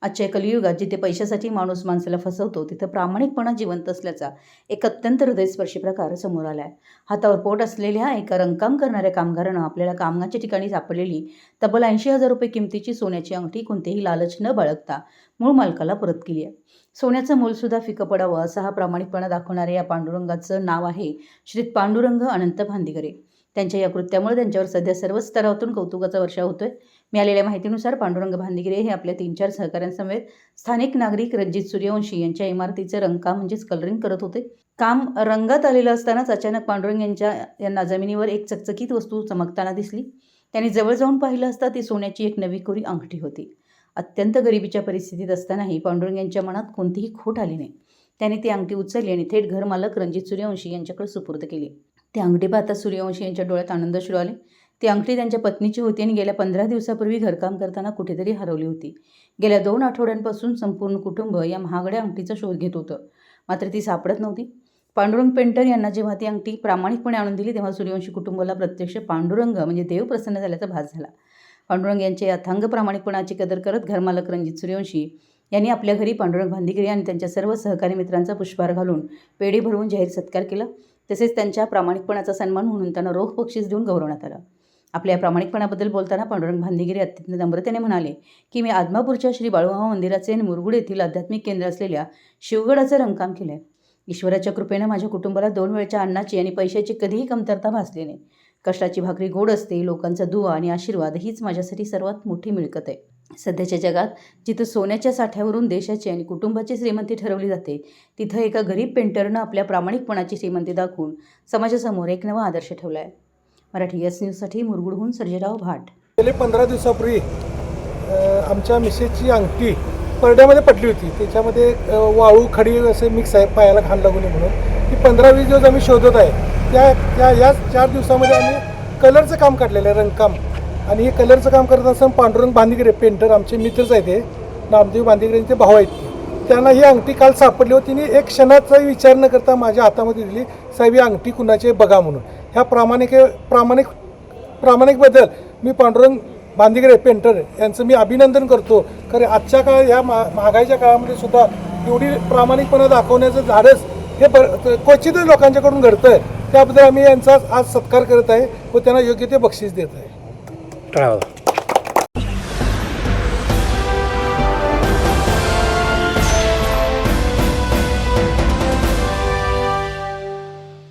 आजच्या कलियुगात जिथे पैशासाठी माणूस माणसाला फसवतो तिथं प्रामाणिकपणा जिवंत असल्याचा एक अत्यंत हृदयस्पर्शी प्रकार समोर आला आहे. हातावर पोट असलेल्या एका रंगकाम करणाऱ्या कामगारानं आपल्याला कामाच्या ठिकाणी सापडलेली तब्बल 80,000 रुपये किमतीची सोन्याची अंगठी कोणतेही लालच न बाळगता मूळ मालकाला परत केली आहे. सोन्याचं मोलसुद्धा फिकं पडावं असा हा प्रामाणिकपणा नारळ्या या पांडुरंगाचं नाव आहे श्री पांडुरंग अनंत भांदिगरे. त्यांच्या या कृत्यामुळे त्यांच्यावर सध्या सर्वच स्तरातून कौतुकाचा वर्षाव होतोय. मिळालेल्या माहितीनुसार पांडुरंग भांदिगरे हे आपल्या 3-4 सहकाऱ्यांसमवेत स्थानिक नागरिक रणजित सूर्यवंशी यांच्या इमारतीचं रंगकाम म्हणजेच कलरिंग करत होते. काम रंगात आलेलं असतानाच अचानक पांडुरंग यांना जमिनीवर एक चकचकीत वस्तू चमकताना दिसली. त्यांनी जवळ जाऊन पाहिलं असता ती सोन्याची एक नवी कोरी अंगठी होती. अत्यंत गरिबीच्या परिस्थितीत असतानाही पांडुरंग यांच्या मनात कोणतीही खोट आली नाही. त्यांनी ती अंगठी उचलली आणि थेट घरमालक रणजित सूर्यवंशी यांच्याकडे सुपूर्द केली. ती अंगठी पाहता सूर्यवंशी यांच्या डोळ्यात आनंदाश्रू आले. ती अंगठी त्यांच्या पत्नीची होती आणि गेल्या 15 दिवसापूर्वी घरकाम करताना कुठेतरी हरवली होती. गेल्या 2 आठवड्यांपासून संपूर्ण कुटुंब या महागड्या अंगठीचा शोध घेत होतं, मात्र ती सापडत नव्हती. पांडुरंग पेंटर यांना जेव्हा ती अंगठी प्रामाणिकपणे आणून दिली तेव्हा सूर्यवंशी कुटुंबाला प्रत्यक्ष पांडुरंग म्हणजे देव प्रसन्न झाल्याचा भास झाला. पांडुरंग यांच्या अथांग प्रामाणिकपणाची कदर करत घरमालक रणजित सूर्यवंशी यांनी आपल्या घरी पांडुरंग भांदिगरे आणि त्यांच्या सर्व सहकारी मित्रांचा पुष्पहार घालून पेढी भरवून जाहीर सत्कार केला. तसेच त्यांच्या प्रामाणिकपणाचा सन्मान म्हणून त्यांना रोख बक्षीस देऊन गौरवण्यात आलं. आपल्या प्रामाणिकपणाबद्दल बोलताना पांडुरंग भांदिगरे अत्यंत नम्रतेने म्हणाले की मी आदमापूरच्या श्री बाळूमामा मंदिराचे आणि मुरगुड येथील आध्यात्मिक केंद्र असलेल्या शिवगडाचं रंगकाम केलं आहे. ईश्वराच्या कृपेनं माझ्या कुटुंबाला 2 वेळच्या अन्नाची आणि पैशाची कधीही कमतरता भासली नाही. कष्टाची भाकरी गोड असते, लोकांचा दुवा आणि आशीर्वाद हीच माझ्यासाठी सर्वात मोठी मिळकत आहे. सध्याच्या जगात जिथं सोन्याच्या साठ्यावरून देशाची आणि कुटुंबाची श्रीमंती ठरवली जाते तिथं एका गरीब पेंटरनं आपल्या प्रामाणिकपणाची श्रीमंती दाखवून समाजासमोर एक नवा आदर्श ठेवला आहे. मराठी एस न्यूजसाठी मुरगुडहून सर्जेराव भाट. गेले 15 दिवसापूर्वी आमच्या मिसेसची अंगठी परड्यामध्ये पडली होती. त्याच्यामध्ये वाळू खडी असे मिक्स आहे, पायाला घाण लागू नये म्हणून. ही 15-20 दिवस आम्ही शोधत आहे. या 4 दिवसामध्ये आम्ही कलरचं काम काढलेलं आहे, रंगकाम. आणि हे कलरचं काम करत असताना पांडुरंग भांदिगरे पेंटर आमचे मित्रच आहेत, ते नामदेव भांदिगरेंचे भाऊ आहेत. त्यांना ही अंगठी काल सापडली होती. तिने एक क्षणाचा विचार न करता माझ्या हातामध्ये दिली, साहेब ही अंगठी कुणाची बघा म्हणून. ह्या प्रामाणिकबद्दल मी पांडुरंग भांदिगरे पेंटर यांचं मी अभिनंदन करतो. कारण आजच्या काळात या महागाईच्या काळामध्ये सुद्धा एवढी प्रामाणिकपणा दाखवण्याचं धाडस हे क्वचितच लोकांच्याकडून घडतं आहे. त्याबद्दल आम्ही यांचा आज सत्कार करत आहे व त्यांना योग्य ते बक्षीस देत आहे.